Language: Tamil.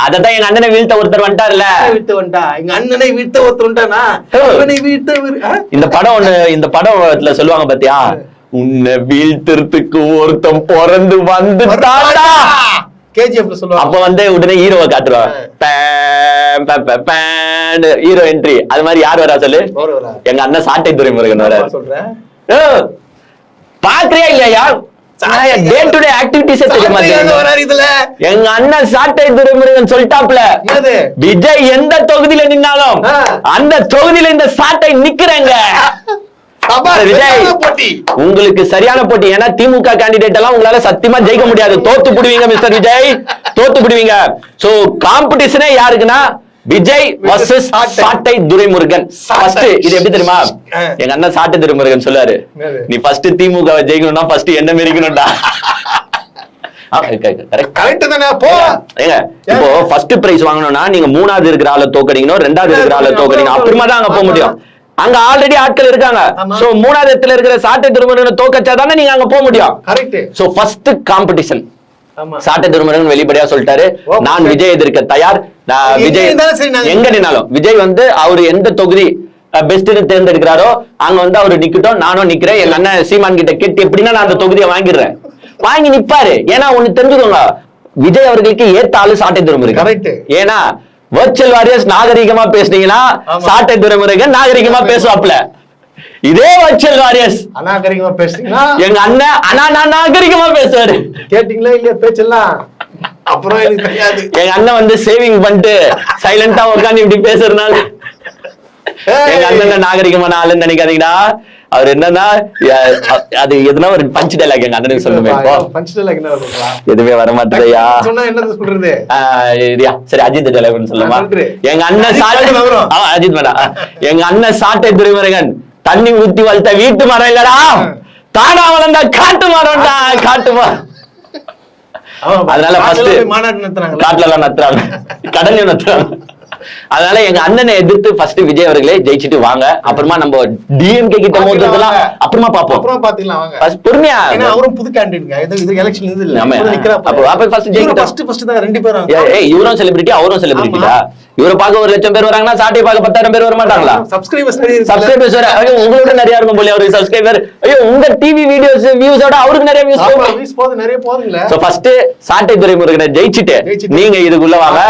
அததான் எங்க அண்ணனை வீழ்த்த ஒருத்தர் வந்துட்டாருல. எங்க அண்ணனை வீழ்த்த ஒருத்தர் வந்துட்டானா? இந்த படத்துல சொல்லுவாங்க பாத்தியா, உன்னை வீழ்த்துறதுக்கு ஒருத்தன் பிறந்து வந்துட்டாடா. கேஜிஎஃப்ல சொல்லுவாங்க. அப்ப வந்து உடனே ஹீரோவை காட்டுவாங்க, ஹீரோ என்ட்ரி. அது மாதிரி யார் வரா சொல்லு? எங்க அண்ணன் சாட்டை துரைமுருகன் வர. சொல்றேன் பாக்குறியா இல்லையா? டே டு டே ஆக்டிவிட்டிஸ் எங்க அண்ணன் சாட்டை துரைமுருகன் சொல்லிட்டாப்ல, விஜய் எந்த தொகுதியில நின்னாலும் அந்த தொகுதியில இந்த சாட்டை நிக்கிறேங்க. விஜய் உங்களுக்கு சரியான போட்டி. ஏன்னா திமுக கேண்டிடேட் எல்லாம் உங்களால சத்தியமா ஜெயிக்க முடியாது. தோத்து புடுவீங்க மிஸ்டர் விஜய், தோத்து புடுவீங்க. சோ காம்படிஷனே யாருக்குன்னா விஜய் வர்சஸ் சாட்டை துரைமுருகன். ஃபர்ஸ்ட் இது எப்படி தெரியுமா? எங்க அண்ணன் சாட்டை துரைமுருகன் சொல்லுவாரு, நீ ஃபர்ஸ்ட் திமுக ஜெயிக்கணும்னா ஃபர்ஸ்ட் என்ன மெரிக்கணும்டா. இப்போ ஃபர்ஸ்ட் பிரைஸ் வாங்கணும்னா நீங்க 3வது இருக்கிற ஆளை தோக்கடிக்கணும், 2வது இருக்கிற ஆளை தோக்கடிக்கணும். அப்புறமா தான் அங்க போக முடியும். அங்க ஆல்ரெடி ஆட்கள் இருக்காங்க. சோ 3வது இடத்துல இருக்கிற சாட்டை துரைமுருகன் தோக்கச்சாதானே நீங்க அங்க போக முடியும். சோ ஃபர்ஸ்ட் காம்படிஷன் சாட்டை துரைமுருகன் வெளிப்படையா சொல்லிட்டாரு, நான் விஜய் எதிர்க்க தயார். விஜய் எங்க நின்னாலும் விஜய் வந்து அவரு எந்த தொகுதி பெஸ்ட்னு தேர்ந்தெடுக்கிறாரோ அங்க வந்து அவரு நிக்கட்டும், நானும் நிக்கிறேன். எங்க அண்ணன் சீமான் கிட்ட கேட்டு எப்படின்னா நான் அந்த தொகுதியை வாங்கிடுறேன். வாங்கி நிப்பாரு. ஏன்னா ஒண்ணு தெரிஞ்சுக்கோங்க, விஜய் அவர்களுக்கு ஏத்த ஆளு சாட்டை துரைமுருகன். ஏன்னா வர்ச்சுவல் வாரியர்ஸ் நாகரிகமா பேசுனீங்கன்னா சாட்டை துரைமுருகன் நாகரிகமா பேசுவாப்ல. இதே வர்ச்சுவல் வாரியர்ஸ் அநாகரிகமா பேசுறீங்கன்னா எங்க அண்ணன் நாகரிகமா பேசுவாரு. கேட்டீங்களா இல்லையா பேச்செல்லாம்? அப்புறம் எனக்கு தெரியாது. எங்க அண்ணன் வந்து சேவிங் பண்ணிட்டு சைலண்டா உட்காந்து இப்படி பேசுறதுனால எங்க அண்ணன் நாகரிகமான ஆளுன்னு நினைக்காதீங்கடா. அவர் என்னன்னா அது எதுனா ஒரு பஞ்ச் டைலாக் எங்க அண்ணனுக்கு சொல்லுமே. எதுவுமே வர மாட்டேதையா சொல்றது. சரி அஜித் டைலாக் சொல்லுமா? எங்க அண்ணன் அஜித் வேணா. எங்க அண்ணன் சாட்டை துரைமுருகன் தண்ணி ஊத்தி வளர்த்த வீட்டு மரம் இல்லடா, தானா வளர்ந்தா காட்டு மரம்டா, காட்டு மரம். அதனால காட்டுல எல்லாம் நத்துறாங்க, கடலையும் நத்துறாங்க. அதனால எங்க அண்ணனை எதிர்த்து ஃபர்ஸ்ட் விஜய் அவர்களே ஜெயிச்சுட்டு வாங்க. அப்புறமா நம்ம டிஎம்கே கிட்ட மோதலாம் அப்புறமா பாப்போம். அப்புறம் பாத்துக்கலாம் வாங்க. பொறுமையா. ஏன்னா அவரும் புது கேண்டிடேட்ங்க. இது எலெக்ஷன் இது இல்ல. அப்ப ஃபர்ஸ்ட் ஜெயிக்கிட்ட ஃபர்ஸ்ட் தான் ரெண்டு பேரும். இவரும் செலிபிரிட்டி அவரும் செலிபிரிட்டிடா. இவரை பார்க்க 1,00,000 பேர் வராங்கன்னா சாட்டை பார்க்க 10,000 பேர் வர மாட்டாங்களா? சப்ஸ்கிரைபர்ஸ் உங்களோட நிறைய இருக்கும் போல அவருக்கு சப்ஸ்கிரைபர். ஐயோ உங்க டிவி வீடியோஸ் வியூஸோட அவருக்கு நிறைய வியூஸ் போகுது, நிறைய போகுதுங்களா? சோ ஃபர்ஸ்ட் சாட்டை துரைமுருகனை ஜெயிச்சிட்டு நீங்க இதுக்குள்ள வாங்க.